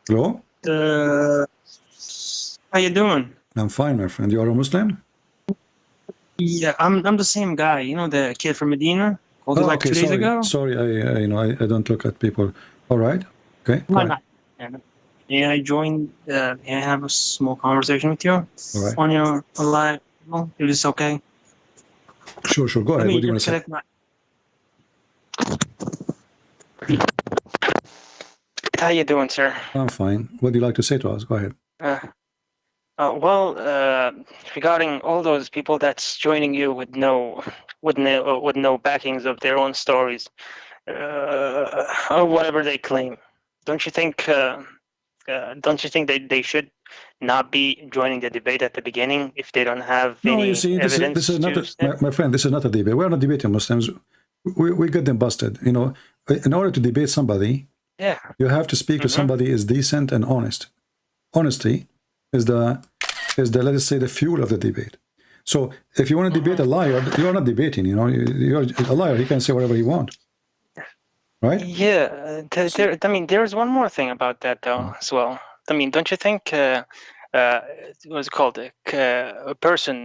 Hello? How you doing? I'm fine, my friend. You are a Muslim? Yeah, I'm the same guy. You know, the kid from Medina? Called you like okay, 2 days sorry. ago? Sorry, I don't look at people. All right. Okay, go Why ahead. not? Yeah, I joined, and have a small conversation with you All right. on your live. Well, if it's okay. Sure. Go Let ahead. me What do you want just to say? connect my... How you doing, sir? I'm fine. What do you like to say to us? Go ahead. Regarding all those people that's joining you with no backings of their own stories, or whatever they claim, don't you think they should not be joining the debate at the beginning if they don't have No, you any see, this evidence is not to stand? my friend. This is not a debate. We're not debating Muslims. We get them busted. You know, in order to debate somebody, Yeah. you have to speak to somebody is decent and honest. Honesty is the let us say the fuel of the debate. So if you want to debate a liar, you are not debating. You know, you're a liar. He can say whatever he wants, right? Yeah. I mean, there's one more thing about that though as well. I mean, don't you think what's it called? A person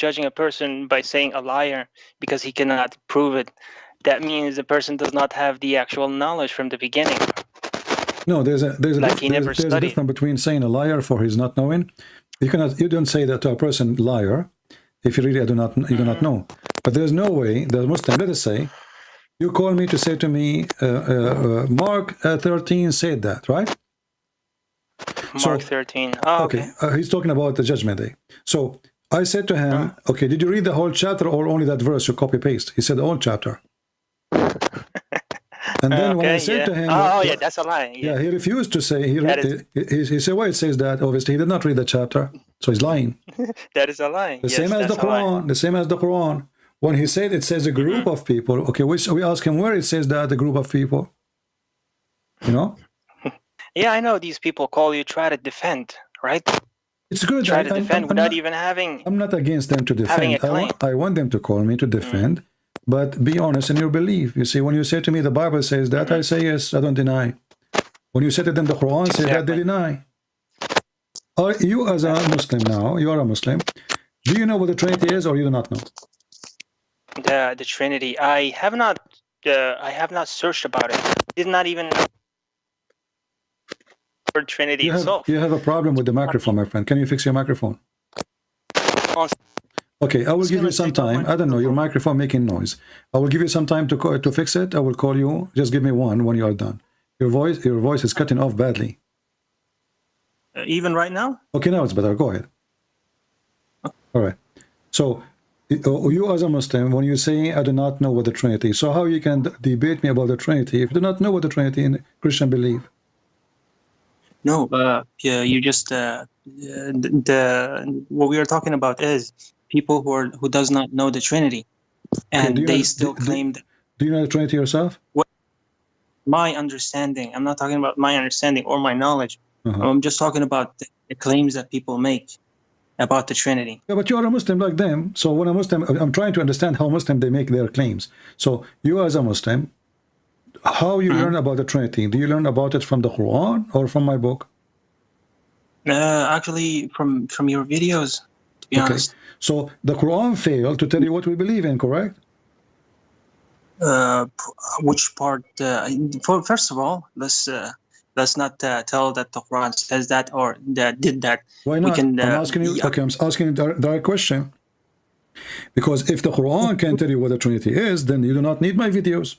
judging a person by saying a liar because he cannot prove it, that means the person does not have the actual knowledge from the beginning. No, there's a Like he never there's a studied. difference between saying a liar for his not knowing. You don't say that to a person liar if you really do not know. But there's no way the Muslim, let us say, you call me to say to me, Mark 13 said that, right? Mark 13. Oh, okay. He's talking about the judgment day. So I said to him, okay, did you read the whole chapter or only that verse you copy paste? He said the whole chapter. And then when I said to him, yeah, that's a lie. Yeah, he refused to say. He said, "Well, it says that." Obviously, he did not read the chapter, so he's lying. That is a lie. The same as the Quran. The same as the Quran. When he said it says a group of people, okay, we ask him where it says that the group of people. You know? Yeah, I know these people call you try to defend, right? It's good. Try to defend without even having. I'm not against them to defend. I want them to call me to defend. But be honest in your belief. You see, when you say to me, the Bible says that, I say yes, I don't deny. When you say to them, the Quran says that, they deny. Are you as a Muslim now, you are a Muslim, do you know what the Trinity is or you do not know? The Trinity, I have not searched about it. Did not even for Trinity itself. You have a problem with the microphone, my friend. Can you fix your microphone? Okay, I will give you some time. I don't know, your microphone making noise. I will give you some time to fix it. I will call you. Just give me one when you are done. Your voice is cutting off badly. Even right now? Okay, now it's better. Go ahead. All right. So you as a Muslim, when you say I do not know what the Trinity is, so how you can debate me about the Trinity if you do not know what the Trinity in Christian believe? No, yeah, you just what we are talking about is people who does not know the Trinity, and they still claim that. Do you know the Trinity yourself? What my understanding? I'm not talking about my understanding or my knowledge. I'm just talking about the claims that people make about the Trinity. Yeah, but you are a Muslim like them. So when a Muslim, I'm trying to understand how Muslim they make their claims. So you as a Muslim, how you learn about the Trinity? Do you learn about it from the Quran or from my book? Actually, from your videos, to be honest. So the Quran failed to tell you what we believe in, correct? Which part? First of all, let's not tell that the Quran says that or that did that. Why not? I'm asking you. Okay, I'm asking you the right question. Because if the Quran can tell you what the Trinity is, then you do not need my videos.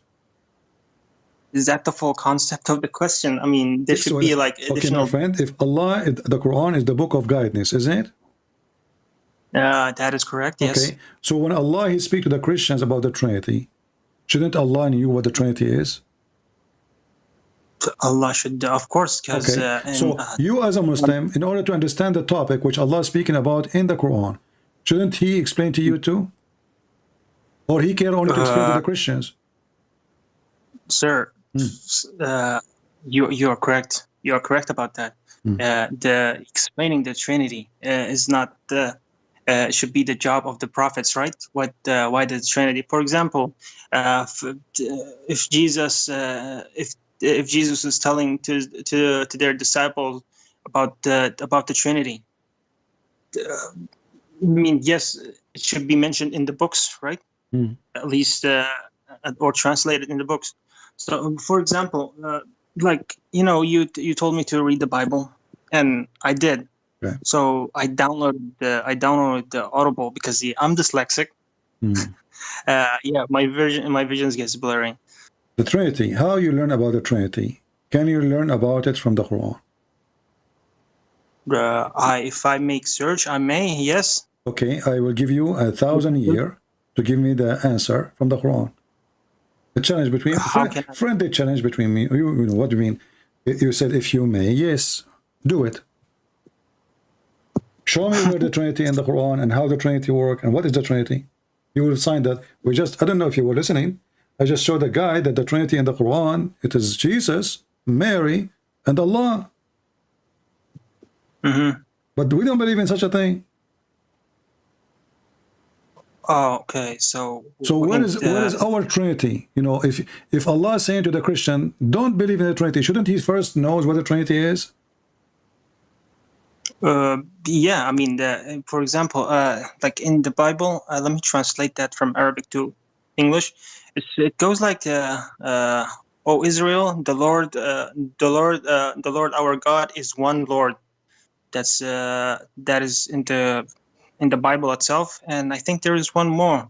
Is that the full concept of the question? I mean, there should be like additional. Okay, my friend, if Allah, the Quran is the book of guidance, isn't it? That is correct, yes. Okay, so when Allah, he speaks to the Christians about the Trinity, shouldn't Allah knew what the Trinity is? Allah should, of course, because... Okay, so you as a Muslim, in order to understand the topic which Allah is speaking about in the Quran, shouldn't he explain to you too? Or he care only to explain to the Christians? Sir, you are correct. You are correct about that. The explaining the Trinity is not should be the job of the prophets, right? Why the Trinity? For example, if Jesus, if if Jesus is telling to their disciples about the Trinity. I mean, yes, it should be mentioned in the books, right? At least, or translated in the books. So, for example, like, you know, you told me to read the Bible, and I did. Okay. So I downloaded the Audible because I'm dyslexic. Yeah, my vision gets blurry. The Trinity. How you learn about the Trinity? Can you learn about it from the Quran? If I make search, I may. Yes. Okay, I will give you 1,000 years to give me the answer from the Quran. The challenge between friendly challenge between me. You know what do you mean? You said if you may. Yes, do it. Show me where the Trinity in the Quran and how the Trinity work and what is the Trinity. You will find that I don't know if you were listening. I just showed a guy that the Trinity in the Quran, it is Jesus, Mary, and Allah. But we don't believe in such a thing. Oh, okay. So what is our Trinity? You know, if Allah is saying to the Christian, don't believe in the Trinity, shouldn't he first knows what the Trinity is? Yeah, I mean, for example, like in the Bible, let me translate that from Arabic to English. It goes like, "O Israel, the Lord our God is one Lord." That is in the Bible itself, and I think there is one more.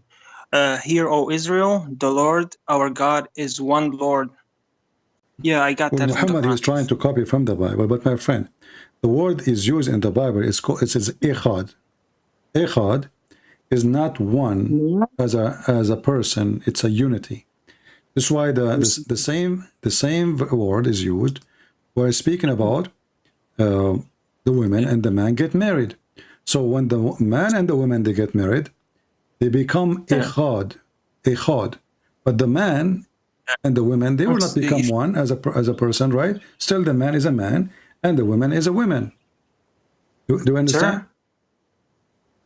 Hear, O Israel, the Lord our God is one Lord. Yeah, I got that. Muhammad is trying to copy from the Bible, but my friend, the word is used in the Bible. It says echad. Echad is not one as a person. It's a unity. That's why the same word is used. We're speaking about the women and the man get married. So when the man and the woman they get married, they become echad. But the man and the women, they will not become one as a person, right? Still, the man is a man and the woman is a woman. Do you understand?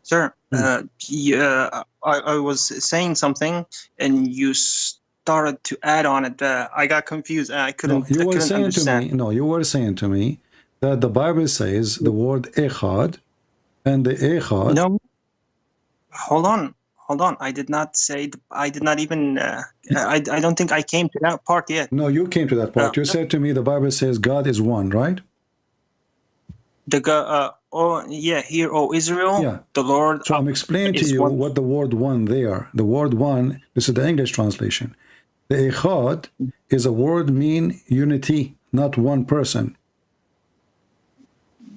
Sir, I was saying something and you started to add on it. I got confused. I couldn't. No, you were saying understand. to me. No, you were saying to me that the Bible says the word echad, and the echad. No, hold on. I did not say. I did not even. I don't think I came to that part yet. No, you came to that part. You said to me the Bible says God is one, right? The God. Oh yeah, hear, O Israel, the Lord. So I'm explaining to you what the word one there. The word one. This is the English translation. The echad is a word mean unity, not one person.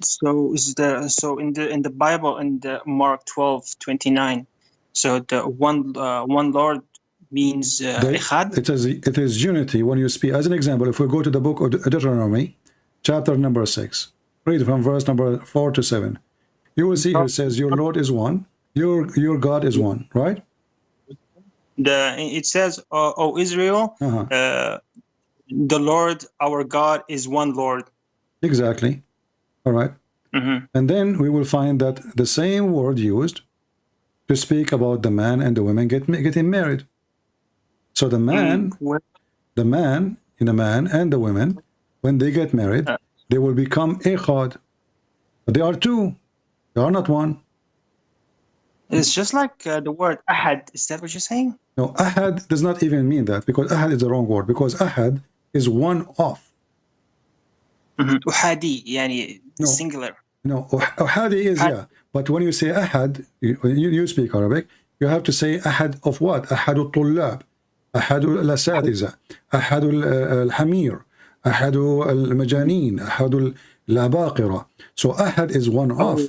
So in the Bible in the Mark 12:29. So the one Lord means echad. It is unity when you speak. As an example, if we go to the book of Deuteronomy, chapter number 6, read from verse number 4 to 7. You will see here it says, "Your Lord is one, your God is one," right? It says, "O Israel, the Lord our God is one Lord." Exactly. All right. And then we will find that the same word used to speak about the man and the woman getting married. So the man and the women, when they get married, they will become echad. But they are two. They are not one. It's just like the word ahad. Is that what you're saying? No, ahad does not even mean that, because ahad is the wrong word, because ahad is one of. Uhadi, yani singular. No, uhadi is, yeah. But when you say ahad, you speak Arabic, you have to say ahad of what? Ahad al-tullab, ahad al-asatiza, ahad al-hamir, ahad al-majanin, ahad al-abaqira. So ahad is one of,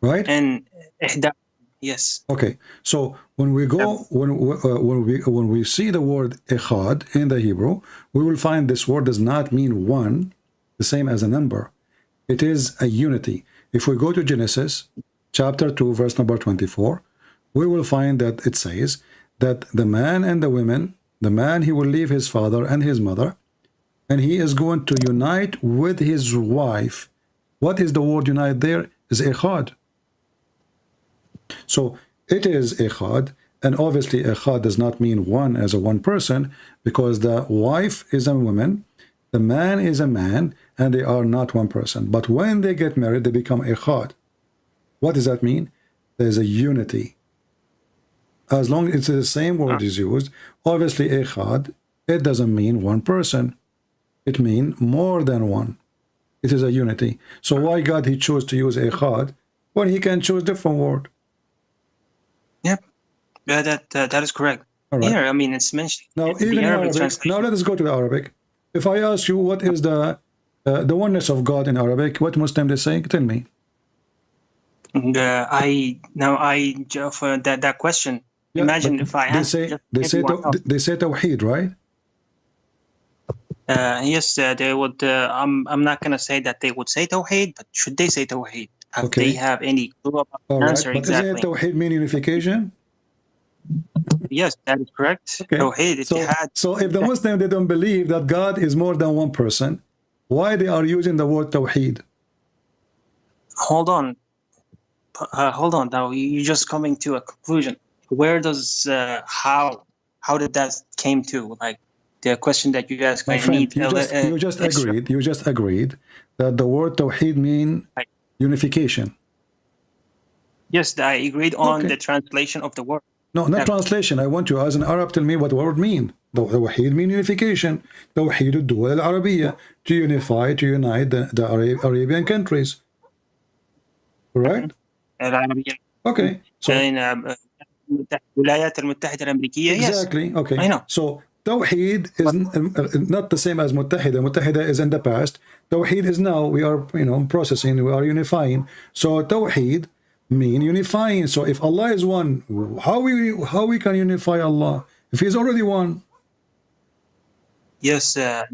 right? And ihda, yes. Okay, so when we go, when we see the word echad in the Hebrew, we will find this word does not mean one, the same as a number. It is a unity. If we go to Genesis chapter 2 verse number 24, we will find that it says that the man and the women, the man, he will leave his father and his mother, and he is going to unite with his wife. What is the word unite there? Is echad. So it is echad, And obviously, echad does not mean one as a one person, because the wife is a woman, the man is a man, and they are not one person. But when they get married, they become echad. What does that mean? There's a unity. As long as it's the same word is used, obviously echad, it doesn't mean one person. It means more than one. It is a unity. So why God he chose to use echad when he can choose different word? Yep. Yeah, that is correct. All right. Here, I mean, it's mentioned. Now, in even the in Arabic Arabic, translation. now let us go to the Arabic. If I ask you what is the oneness of God in Arabic, what Muslim they say? Tell me. For that question. Yeah, Imagine but if I answer. they say tawheed, right? Yes, they would. I'm not going to say that they would say tawheed, but should they say tawheed? If they have any clue about the answer but exactly? Isn't tawheed mean unification? Yes, that is correct. Okay. Tawheed, so if the Muslim they don't believe that God is more than one person, why they are using the word tawheed? Hold on. Now you're just coming to a conclusion. Where does how did that came to, like, the question that you guys friend, you just agreed that the word tawheed mean unification. Yes, I agreed on the translation of the word. No, not translation. I want you as an Arab tell me what the word mean. Tawheed mean unification. Tawheed الدول العربية, to unify, to unite the Arabian countries. Correct? Okay. So الولايات المتحدة الأمريكية. Exactly. Yes. Okay. I know. So Tawheed is not the same as Muttahida. Muttahida is in the past. Tawheed is now. We are, processing. We are unifying. So Tawheed mean unifying. So if Allah is one, how we can unify Allah if He's already one? Yes, that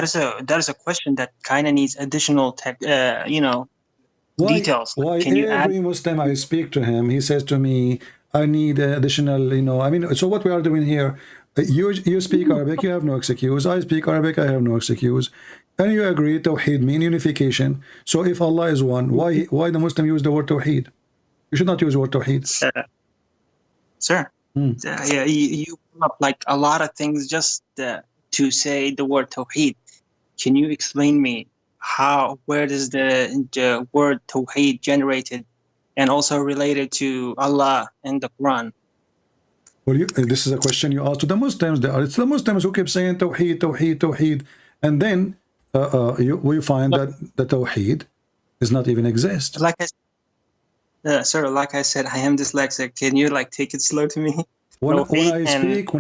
is a question that kind of needs additional details. Why every Muslim I speak to him, he says to me, I need additional, so what we are doing here, you speak Arabic, you have no excuse. I speak Arabic, I have no excuse. And you agree, Tawheed mean unification. So if Allah is one, why the Muslim use the word Tawheed? You should not use the word Tawheed. Sir, yeah, you come up like a lot of things just to say the word Tawheed. Can you explain me where does the word Tawheed generated and also related to Allah in the Quran? Well, this is a question you ask to the Muslims. It's the Muslims who keep saying Tawheed, Tawheed, Tawheed. And then we find that the Tawheed does not even exist. Sir, like I said, I am dyslexic. Can you take it slow to me? When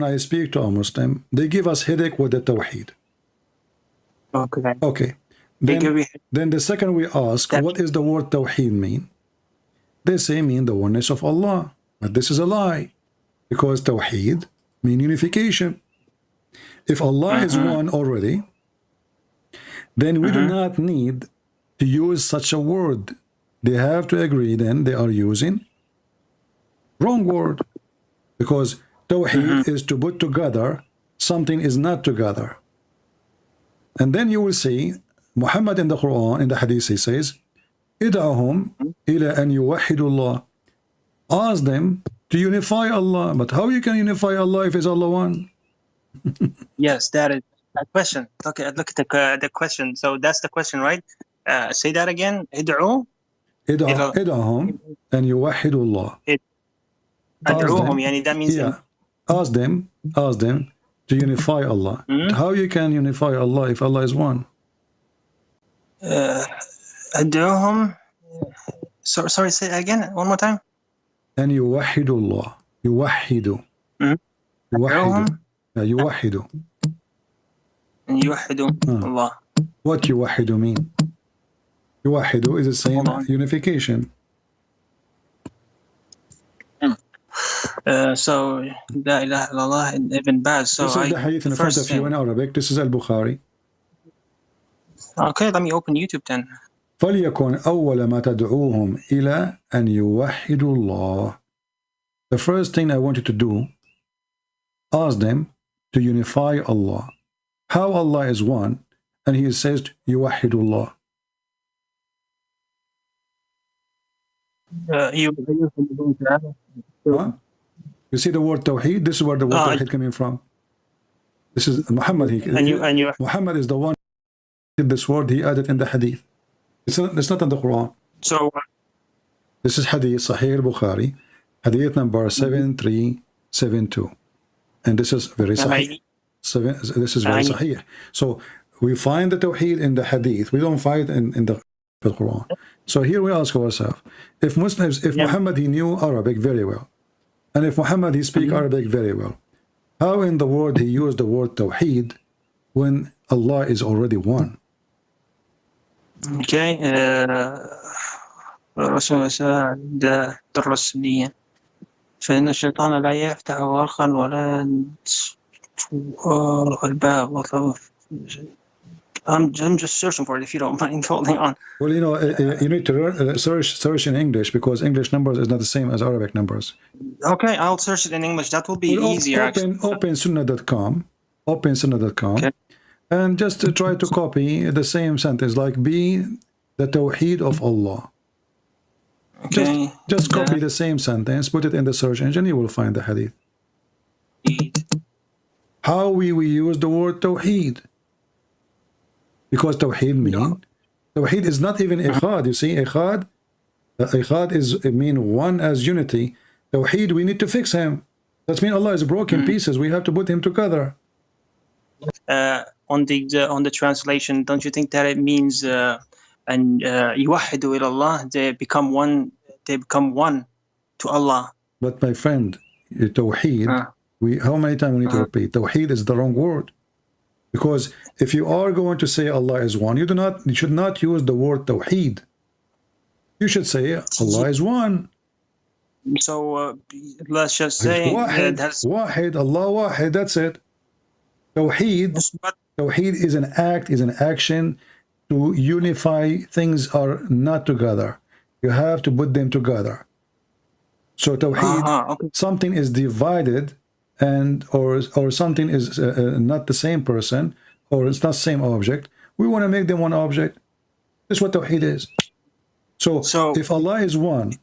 I speak to a Muslim, they give us headache with the Tawheed. Okay. Then the second we ask, what is the word Tawheed mean? They say mean the oneness of Allah. But this is a lie. Because Tawheed mean unification. If Allah is one already, then we do not need to use such a word. They have to agree then they are using wrong word. Because Tawheed is to put together something is not together. And then you will see Muhammad in the Quran, in the Hadith, he says, إِدْعَهُمْ إِلَىٰ أَنْ يُوَحِّدُوا اللَّهِ. Ask them to unify Allah. But how you can unify Allah if it's Allah one? Yes, that is that question. Okay, look at the question. So that's the question, right? Say that again. إِدْعُوا إِدْعَهُمْ أَنْ يُوَحِّدُوا اللَّهِ. أدعوهم, that means ask them to unify Allah. How you can unify Allah if Allah is one? أدعوهم. Sorry, say it again one more time. أن يوحدوا الله. يوحدوا. يوحدوا. يوحدوا. أن يوحدوا الله. What يوحدوا mean? يوحدوا is the same unification. So La ilaha illallah and Ibn Baz. So this is the hadith in front of you in Arabic. This is Al-Bukhari. Okay, let me open YouTube then. فليكن أول ما تدعوهم إلى أن يوحدوا الله. The first thing I want you to do, ask them to unify Allah. How Allah is one, and He says يوحدوا الله. You You see the word Tawheed? This is where the word Tawheed coming from. This is Muhammad. Muhammad is the one who did this word. He added in the Hadith. It's not in the Quran. So this is Hadith Sahih al-Bukhari, Hadith number 7372, and this is very Sahih. This is very Sahih. So we find the Tawheed in the Hadith. We don't find it in the Quran. So here we ask ourselves, if Muslims, if Muhammad, he knew Arabic very well, and if Muhammad, he speak Arabic very well, how in the world he used the word Tawheed when Allah is already one? Okay. الرسول درس لي فإن الشيطان لا يفتح ورقا ولا الباب. I'm just searching for it if you don't mind holding on. Well, you know, you need to search in English, because English numbers is not the same as Arabic numbers. Okay, I'll search it in English. That will be easier. Open sunnah.com, okay, and just try to copy the same sentence, like be the Tawheed of Allah. Okay. Just copy the same sentence, put it in the search engine, you will find the Hadith. How we use the word Tawheed? Because Tawheed mean, Tawheed is not even Ikhad. You see, Ikhad is mean one as unity. Tawheed, we need to fix him. That means Allah is broken pieces. We have to put him together. On the translation, don't you think that it means and يوحدوا إلى الله, they become one to Allah? But my friend, Tawheed, how many times we need to repeat? Tawheed is the wrong word. Because if you are going to say Allah is one, you should not use the word Tawheed. You should say Allah is one. So let's just say Wahid, Allah Wahid, that's it. Tawheed is an act, is an action to unify. Things are not together. You have to put them together. So Tawheed, something is divided, and or something is not the same person, or it's not the same object. We want to make them one object. That's what Tawheed is. So if Allah is one,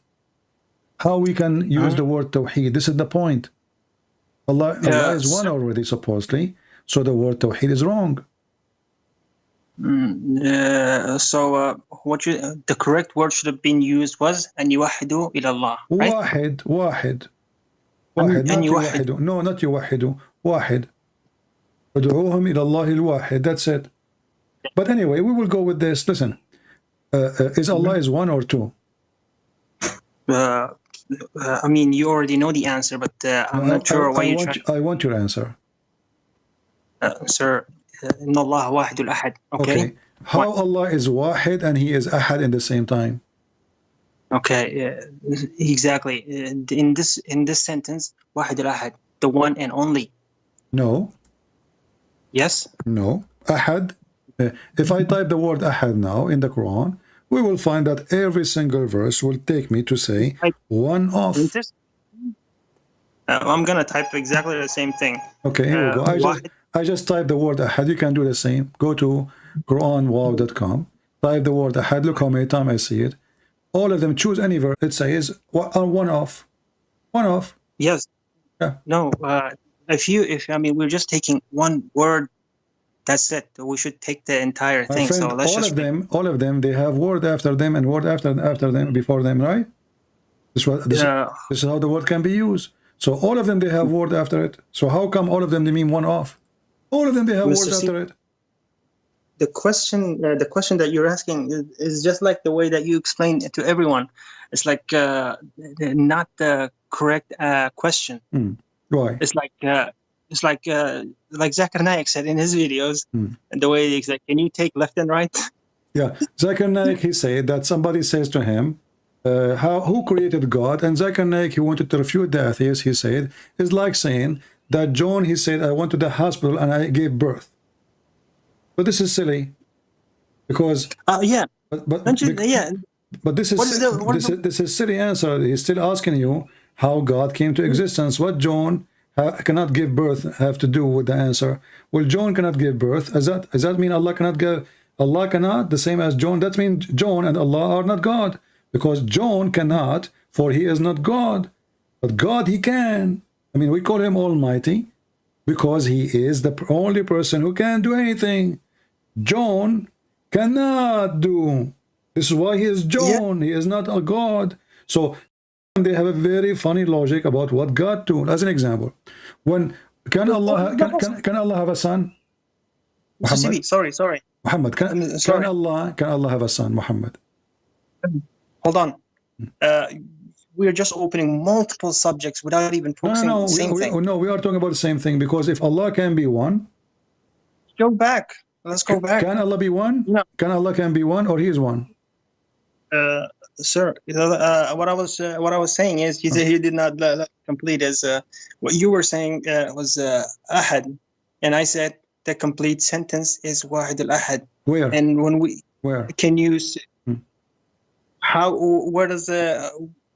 how we can use the word Tawheed? This is the point. Allah is one already, supposedly. So the word Tawheed is wrong. The correct word should have been used was أن يوحدوا إلى الله. واحد. No, not يوحدوا. واحد. ادعوهم إلى الله الواحد. That's it. But anyway, we will go with this. Listen, is Allah is one or two? I mean, you already know the answer, but I'm not sure why you try. I want your answer. Sir, إن الله واحد الأحد. Okay. How Allah is Wahid and He is Ahad in the same time? Okay, exactly. In this sentence, واحد الأحد, the one and only. No. Yes. No. Ahad. If I type the word Ahad now in the Quran, we will find that every single verse will take me to say one of. I'm gonna type exactly the same thing. Okay, here we go. I just type the word Ahad. You can do the same. Go to QuranWow.com. Type the word Ahad. Look how many times I see it. All of them, choose any verse. It says one off. One off. Yes. Yeah. No. If I mean, we're just taking one word. That's it. We should take the entire thing. Friend, so let's all of them, they have word after them and word after them before them, right? This is how the word can be used. So all of them, they have word after it. So how come all of them, they mean one off? All of them, they have words after it. The question that you're asking is just like the way that you explain it to everyone. It's like not the correct question. Why? It's like Zakir Naik said in his videos, and the way he's like, can you take left and right? Yeah, Zakir Naik, he said that somebody says to him, who created God? And Zakir Naik, he wanted to refute the atheist. He said, it's like saying that John, he said, I went to the hospital and I gave birth. But this is silly, because but this is silly answer. He's still asking you how God came to existence. What John cannot give birth have to do with the answer? Well, John cannot give birth. Does that mean Allah cannot give? Allah cannot, the same as John. That means John and Allah are not God, because John cannot, for he is not God. But God, he can. I mean, we call him Almighty because he is the only person who can do anything. John cannot do. This is why he is John. He is not a God. So they have a very funny logic about what God do. As an example, when can Allah have a son? Muhammad? Sorry. Muhammad, can Allah have a son? Muhammad. Hold on. We are just opening multiple subjects without even focusing on the same thing. No, we are talking about the same thing, because if Allah can be one, go back. Let's go back. Can Allah be one? No. Can Allah be one, or He is one? Sir, what I was saying is he did not complete as what you were saying was ahad, and I said the complete sentence is wahid al-ahad. Where? And when where can you where does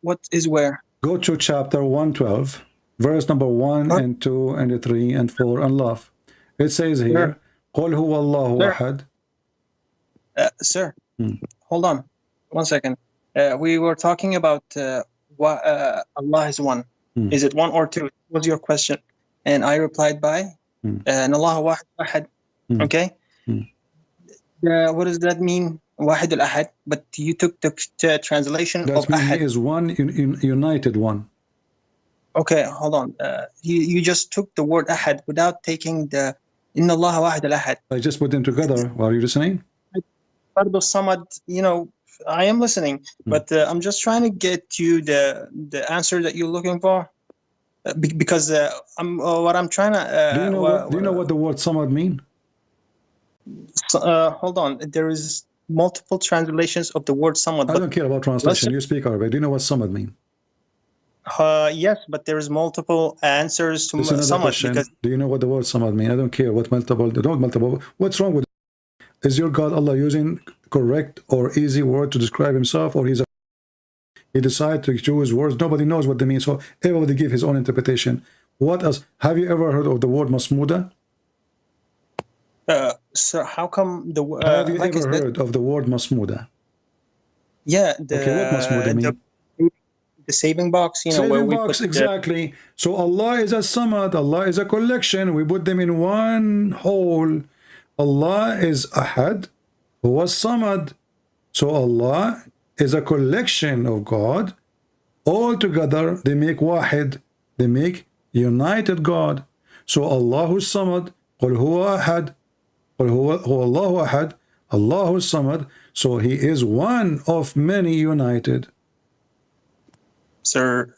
what is where? Go to chapter 112, verse number 1 and 2 and 3 and 4 and love. It says here, قُلْ هُوَ اللَّهُ أَحَدٌ. Sir, hold on 1 second. We were talking about Allah is one. Is it one or two? Was your question, and I replied by and Allah wahid ahad. Okay. What does that mean? Wahid al-ahad. But you took the translation that of ahad. He is one, united one. Okay, hold on. You just took the word ahad without taking the inna Allah wahid al-ahad. I just put them together. Are you listening? Fardu samad, I am listening, but I'm just trying to get you the answer that you're looking for, because what I'm trying to. Do you know what the word samad mean? Hold on, there is multiple translations of the word samad. I don't care about translation. You speak Arabic. Do you know what samad mean? Yes, but there is multiple answers to samad. Because do you know what the word samad mean? I don't care what multiple. What's wrong with it? Is your God Allah using correct or easy word to describe himself, or he decided to choose words? Nobody knows what they mean, so everybody give his own interpretation. What else? Have you ever heard of the word masmuda? Sir, how come the have you ever heard of the word masmuda? Yeah, okay, what masmuda mean? The saving box, saving where we box, put exactly. So Allah is a samad, Allah is a collection. We put them in one whole. Allah is ahad, who was samad. So Allah is a collection of God. All together they make wahid, they make united God. So Allahu samad, qul huwa ahad, qul huwa Allahu ahad, Allahu samad. So he is one of many united. Sir,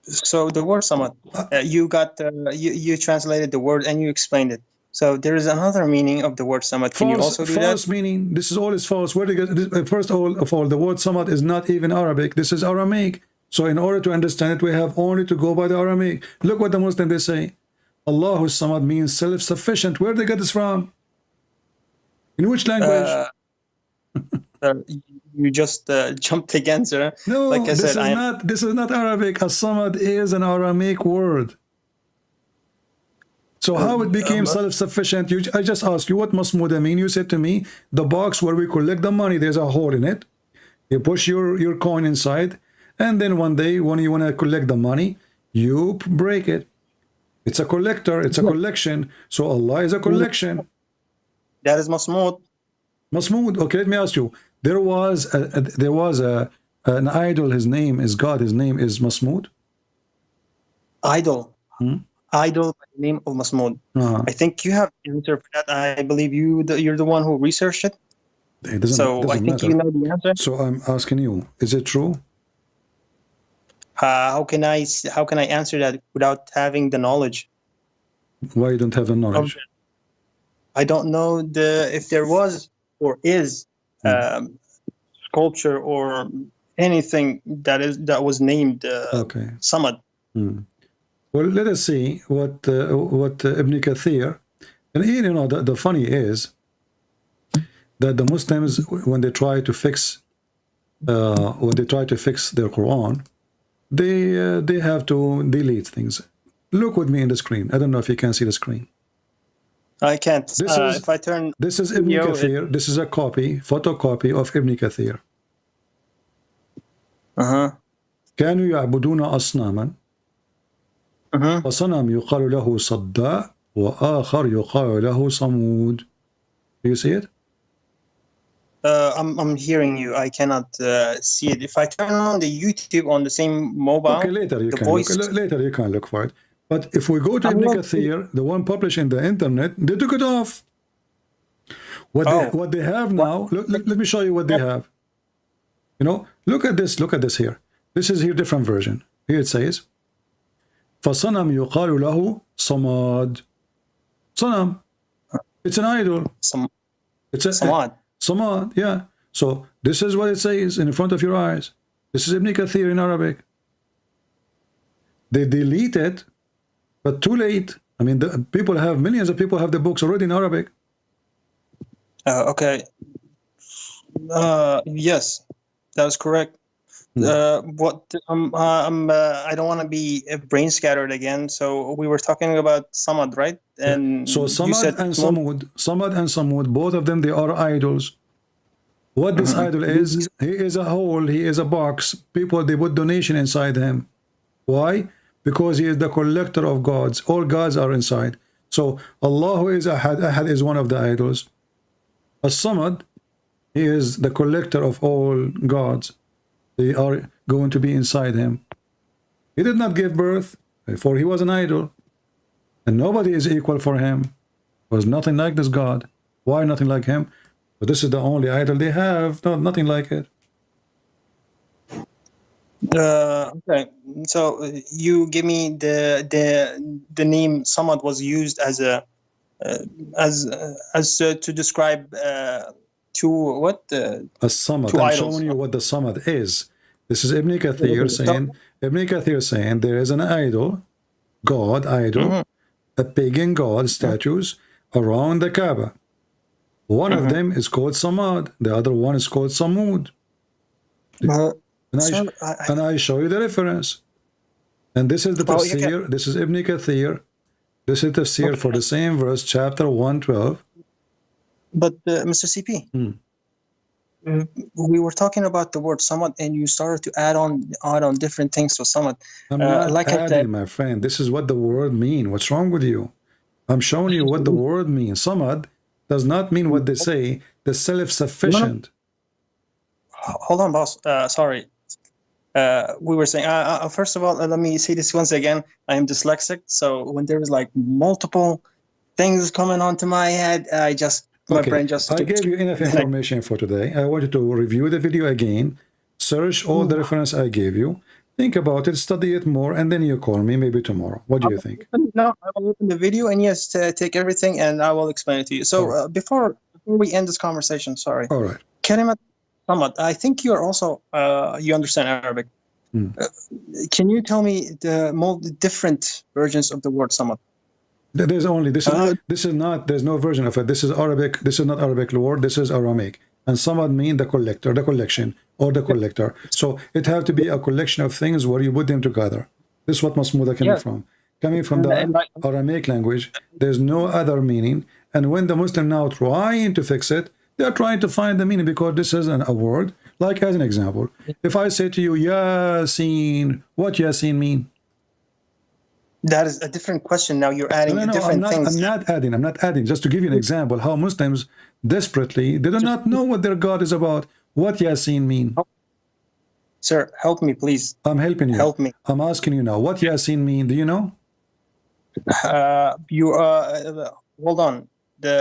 so the word samad, you got you translated the word and you explained it. So there is another meaning of the word samad. Can you also do that? False meaning. This is all is false. Where first of all, the word samad is not even Arabic. This is Aramaic. So in order to understand it, we have only to go by the Aramaic. Look what the Muslim they say. Allahu samad means self-sufficient. Where did they get this from? In which language? You just jumped again, sir. No, like I said, this is not Arabic. As-samad is an Aramaic word. So how it became self-sufficient? I just asked you, what masmuda mean? You said to me, the box where we collect the money, there's a hole in it. You push your coin inside, and then one day when you want to collect the money, you break it. It's a collector. It's a collection. So Allah is a collection. That is masmud. Masmud. Okay, let me ask you. There was an idol. His name is God. His name is Masmud. Idol. Idol by the name of Masmud. I think you have the answer for that. I believe you're the one who researched it. It doesn't I think matter. you know the answer. So I'm asking you, is it true? How can I answer that without having the knowledge? Why you don't have the knowledge? I don't know if there was or is sculpture or anything that was named Samad. Well, let us see what Ibn Kathir, and the funny is that the Muslims, when they try to fix their Quran, they have to delete things. Look with me in the screen. I don't know if you can see the screen. I can't. If I turn. This is Ibn Kathir. This is a photocopy of Ibn Kathir. كانوا يعبدون أصناما فصنم يقال له صداء وآخر يقال له صمود. Do you see it? I'm hearing you. I cannot see it. If I turn on the YouTube on the same mobile, Okay, later you the can voice. look. Later you can look for it. But if we go to Ibn Kathir, the one published in the internet, they took it off. What they have now, let me show you what they have. You know, look at this here. This is here different version. Here it says, فَصَنَمْ يُقَالُ لَهُ صَمَادٌ. Sanam. It's an idol. It's a Samad. Samad, yeah. So this is what it says in front of your eyes. This is Ibn Kathir in Arabic. They delete it, but too late. I mean, millions of people have the books already in Arabic. Okay. Yes, that is correct. I don't want to be brain scattered again. So we were talking about Samad, right? And so Samad and Samud, both of them, they are idols. What this idol is, he is a hole, he is a box. People, they put donation inside him. Why? Because he is the collector of gods. All gods are inside. So Allah who is Ahad is one of the idols. As-Samad, he is the collector of all gods. They are going to be inside him. He did not give birth, for he was an idol. And nobody is equal for him. There was nothing like this God. Why nothing like him? But this is the only idol they have. No, nothing like it. Okay, so you give me the name Samad was used as a to describe to what As-Samad. I'm showing you what the Samad is. This is Ibn Kathir saying there is an idol, God idol, a pagan god statues around the Kaaba. One of them is called Samad, the other one is called Samud. And I show you the reference. And this is the tafsir, this is Ibn Kathir, this is tafsir for the same verse, chapter 112. But Mr. CP, we were talking about the word Samad, and you started to add on different things to Samad. I'm not adding, my friend. This is what the word means. What's wrong with you? I'm showing you what the word means. Samad does not mean what they say, the self-sufficient. Hold on, boss. Sorry. We were saying, first of all, let me say this once again. I am dyslexic, so when there is like multiple things coming onto my head, my brain just... I gave you enough information for today. I want you to review the video again, search all the reference I gave you, think about it, study it more, and then you call me maybe tomorrow. What do you think? No, I will open the video, and yes, take everything, and I will explain it to you. So before we end this conversation, sorry. All right. Kalimat Samad, I think you are also, you understand Arabic. Can you tell me the different versions of the word Samad? There's only, this is not, there's no version of it. This is Arabic, this is not Arabic word, this is Aramaic. And Samad mean the collector, the collection, or the collector. So it have to be a collection of things where you put them together. This is what Masmuda came from. Coming from the Aramaic language, there's no other meaning. And when the Muslim now trying to fix it, they are trying to find the meaning because this is a word. Like as an example, if I say to you, Yasin, what Yasin mean? That is a different question. Now you're adding different things. I'm not adding. Just to give you an example, how Muslims desperately, they do not know what their God is about. What Yasin mean? Sir, help me, please. I'm helping you. Help me. I'm asking you now. What Yasin mean? Do you know? Hold on.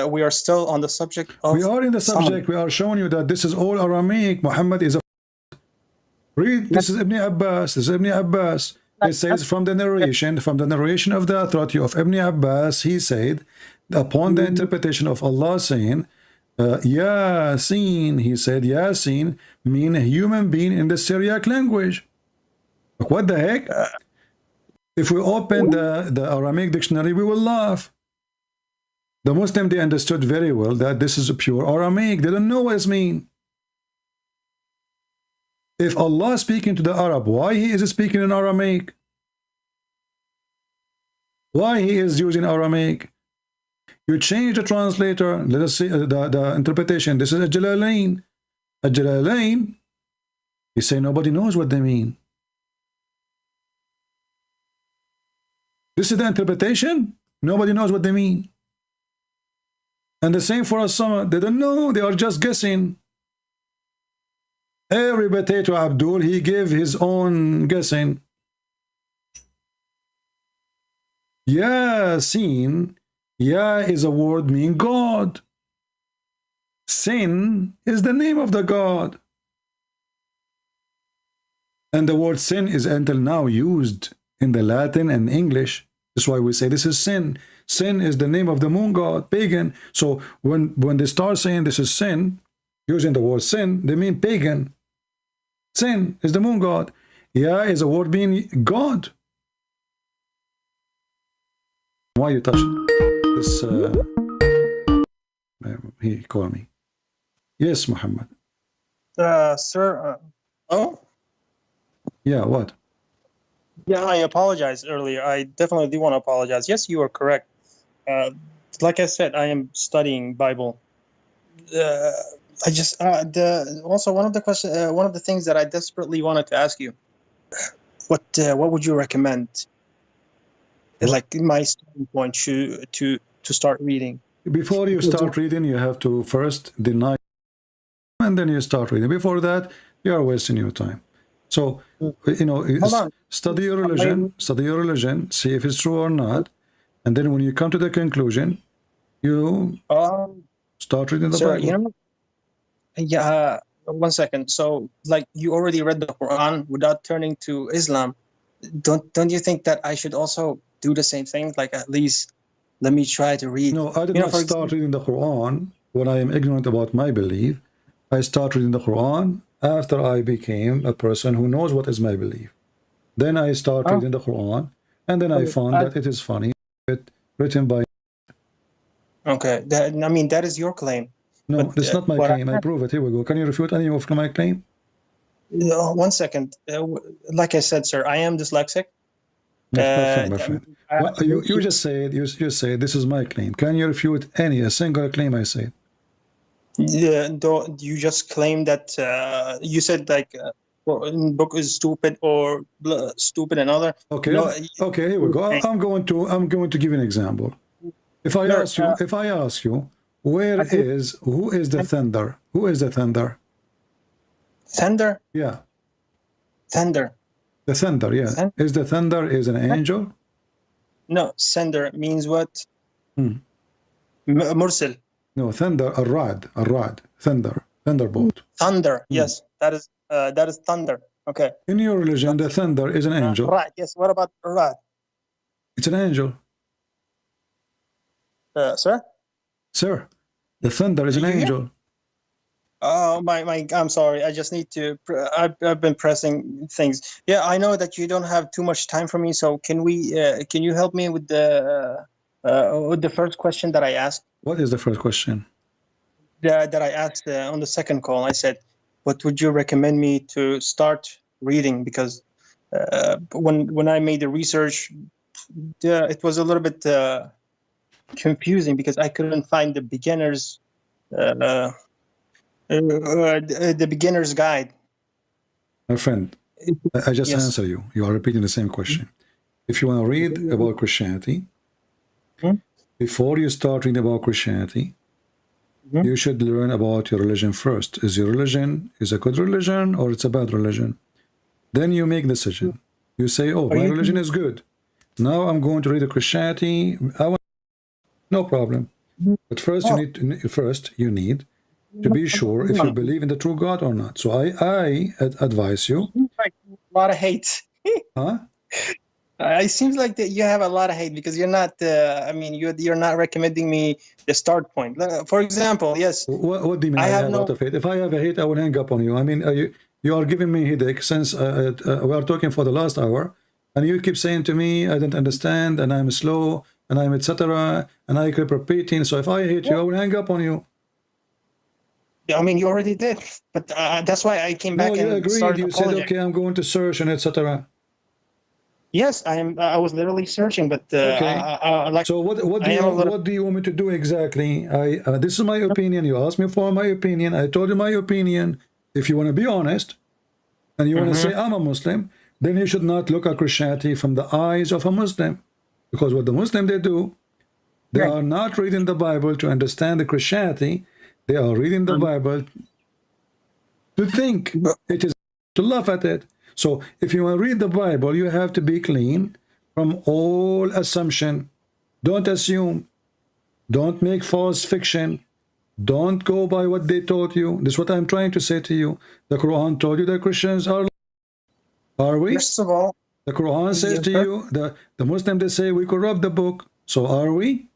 We are still on the subject of... We are in the subject. We are showing you that this is all Aramaic. Muhammad is a... Read. This is Ibn Abbas. This is Ibn Abbas. It says from the narration of the authority of Ibn Abbas, he said, upon the interpretation of Allah saying, Yasin, he said, Yasin mean a human being in the Syriac language. What the heck? If we open the Aramaic dictionary, we will laugh. The Muslim, they understood very well that this is a pure Aramaic. They don't know what it means. If Allah is speaking to the Arab, why he is speaking in Aramaic? Why he is using Aramaic? You change the translator. Let us see the interpretation. This is a Jalalain. A Jalalain, you say nobody knows what they mean. This is the interpretation. Nobody knows what they mean. And the same for us, some they don't know, they are just guessing. Every potato Abdul, he gave his own guessing. Yasin, Ya is a word meaning God. Sin is the name of the God. And the word sin is until now used in the Latin and English. That's why we say this is sin. Sin is the name of the moon god, pagan. So when they start saying this is sin, using the word sin, they mean pagan. Sin is the moon god. Ya is a word meaning God. Why you touch this? He called me. Yes, Muhammad. Sir. Oh. Yeah. What? Yeah, I apologize earlier. I definitely do want to apologize. Yes, you are correct. Like I said, I am studying Bible. I just also one of the things that I desperately wanted to ask you. What would you recommend? Like my starting point to start reading. Before you start reading, you have to first deny, and then you start reading. Before that, you are wasting your time. So study your religion, see if it's true or not, and then when you come to the conclusion, you start reading the Bible. One second. So, like, you already read the Quran without turning to Islam. Don't you think that I should also do the same thing? Like, at least let me try to read. No, I did not start reading the Quran when I am ignorant about my belief. I start reading the Quran after I became a person who knows what is my belief. Then I start reading the Quran, and then I found that it is funny, written by. Okay, that is your claim. No, that's not my claim. I prove it. Here we go. Can you refute any of my claim? No, 1 second. Like I said, sir, I am dyslexic. My friend. You just said this is my claim. Can you refute a single claim I said? Yeah, you just claim that you said like book is stupid or stupid and other. Okay. Okay. Here we go. I'm going to give you an example. If I ask you, who is the thunder? Who is the thunder? Thunder? Yeah. Thunder. The thunder, yeah. Is the thunder is an angel? No, thunder means what? Mursal. No, thunder, a thunder, thunderbolt. Thunder, yes, that is thunder. Okay. In your religion, the thunder is an angel. Right. Yes. What about rad? It's an angel. Sir. Sir, the thunder is an angel. Oh my! I'm sorry. I just need to. I've been pressing things. Yeah, I know that you don't have too much time for me. So can we? Can you help me with the first question that I asked? What is the first question? That I asked on the second call. I said, "What would you recommend me to start reading?" Because when I made the research, it was a little bit confusing because I couldn't find the beginner's guide. My friend, I just answer you. You are repeating the same question. If you want to read about Christianity, before you start reading about Christianity, you should learn about your religion first. Is your religion a good religion or it's a bad religion? Then you make a decision. You say, oh, my religion is good. Now I'm going to read the Christianity. No problem. But first you need to be sure if you believe in the true God or not. So I advise you. Like a lot of hate. Huh? It seems like that you have a lot of hate because you're not. You're not recommending me the start point. For example, yes. What do you mean? I have a lot of hate. If I have a hate, I will hang up on you. I mean, you are giving me headache since we are talking for the last hour, and you keep saying to me, I don't understand, and I'm slow, and I'm etc. And I keep repeating. So if I hate you, I will hang up on you. I mean, you already did, but that's why I came back. No, you agreed. You said, okay, I'm going to search and etc. Yes, I am. I was literally searching, but okay. So what do you want me to do exactly? This is my opinion. You asked me for my opinion. I told you my opinion. If you want to be honest, and you want to say I'm a Muslim, then you should not look at Christianity from the eyes of a Muslim. Because what the Muslim they do, they Right. are not reading the Bible to understand the Christianity. They are reading the Bible to think it is, to laugh at it. So if you want to read the Bible, you have to be clean from all assumption. Don't assume. Don't make false fiction. Don't go by what they told you. This is what I'm trying to say to you. The Quran told you that Christians are we? First of all, The Quran says yes, to sir. you, the Muslim, they say we corrupt the book. So are we?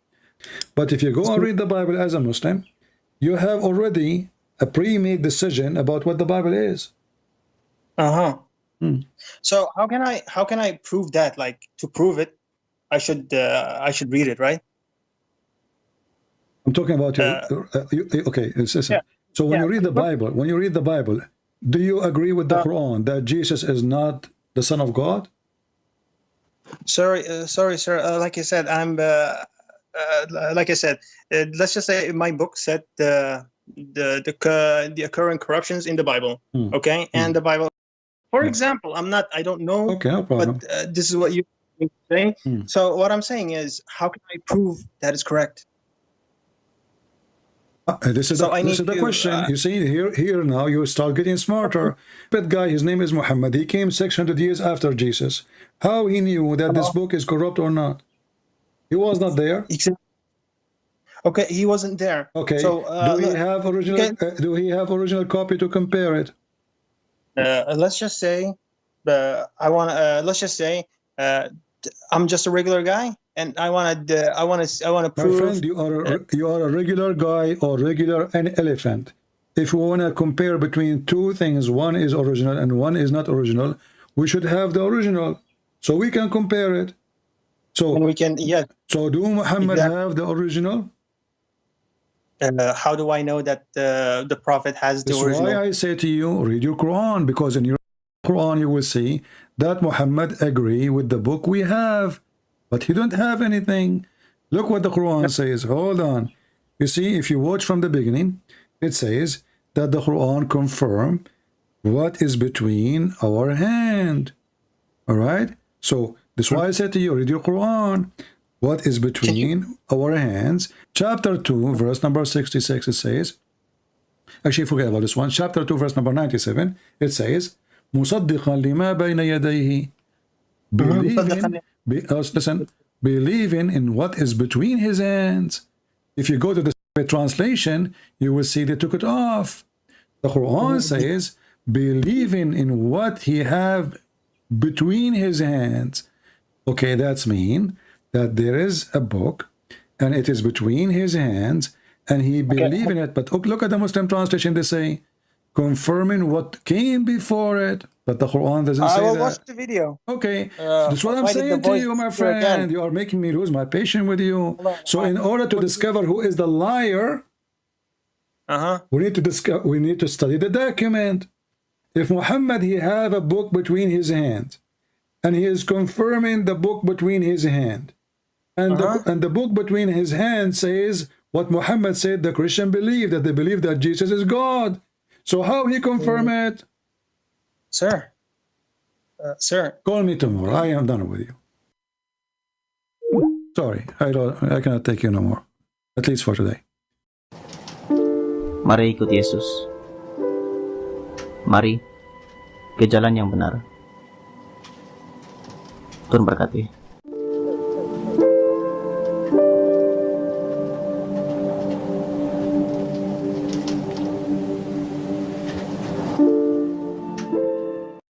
But if you go and read the Bible as a Muslim, you have already a pre-made decision about what the Bible is. So how can I prove that? Like, to prove it, I should read it, right? I'm talking about okay. Listen. So when you read the Bible, do you agree with the Quran that Jesus is not the Son of God? Sorry, sir. Like I said, let's just say my book said the occurring corruptions in the Bible. Okay, and the Bible, for example, I don't know. Okay, no problem. But this is what you say. So what I'm saying is, how can I prove that is correct? This is the question. You see, here now you start getting smarter. That guy, his name is Muhammad. He came 600 years after Jesus. How he knew that this book is corrupt or not? He was not there. Okay, he wasn't there. Okay. So do he have original? Do he have original copy to compare it? Let's just say, let's just say, I'm just a regular guy, and I want to prove. My friend, you are a regular guy or regular an elephant. If we want to compare between two things, one is original and one is not original, we should have the original, so we can compare it. So and we can, yeah. So do Muhammad have the original? How do I know that the Prophet has the original? That's why I say to you, read your Quran, because in your Quran you will see that Muhammad agree with the book we have, but he don't have anything. Look what the Quran says. Hold on. You see, if you watch from the beginning, it says that the Quran confirm what is between our hand. All right. So that's why I said to you, read your Quran. What is between our hands? Chapter 2, verse number 66, it says, actually forget about this one. Chapter 2, verse number 97, it says, مصدقا لما بين يديه, believing in what is between his hands. If you go to the translation, you will see they took it off. The Quran says, believing in what he have between his hands. Okay, that's mean that there is a book and it is between his hands and he believe in it. But look at the Muslim translation, they say confirming what came before it, but the Quran doesn't say that. I will watch the video. Okay, so that's what I'm saying to you, my friend. You are making me lose my patience with you. So in order to discover who is the liar, we need to study the document. If Muhammad, he have a book between his hands and he is confirming the book between his hand, and the book between his hands says what Muhammad said the Christian believe, that they believe that Jesus is God. So how he confirm it? Sir, call me tomorrow. I am done with you. Sorry, I cannot take you no more, at least for today. Mari ikut Yesus. Mari ke jalan yang benar. Tuhan berkati.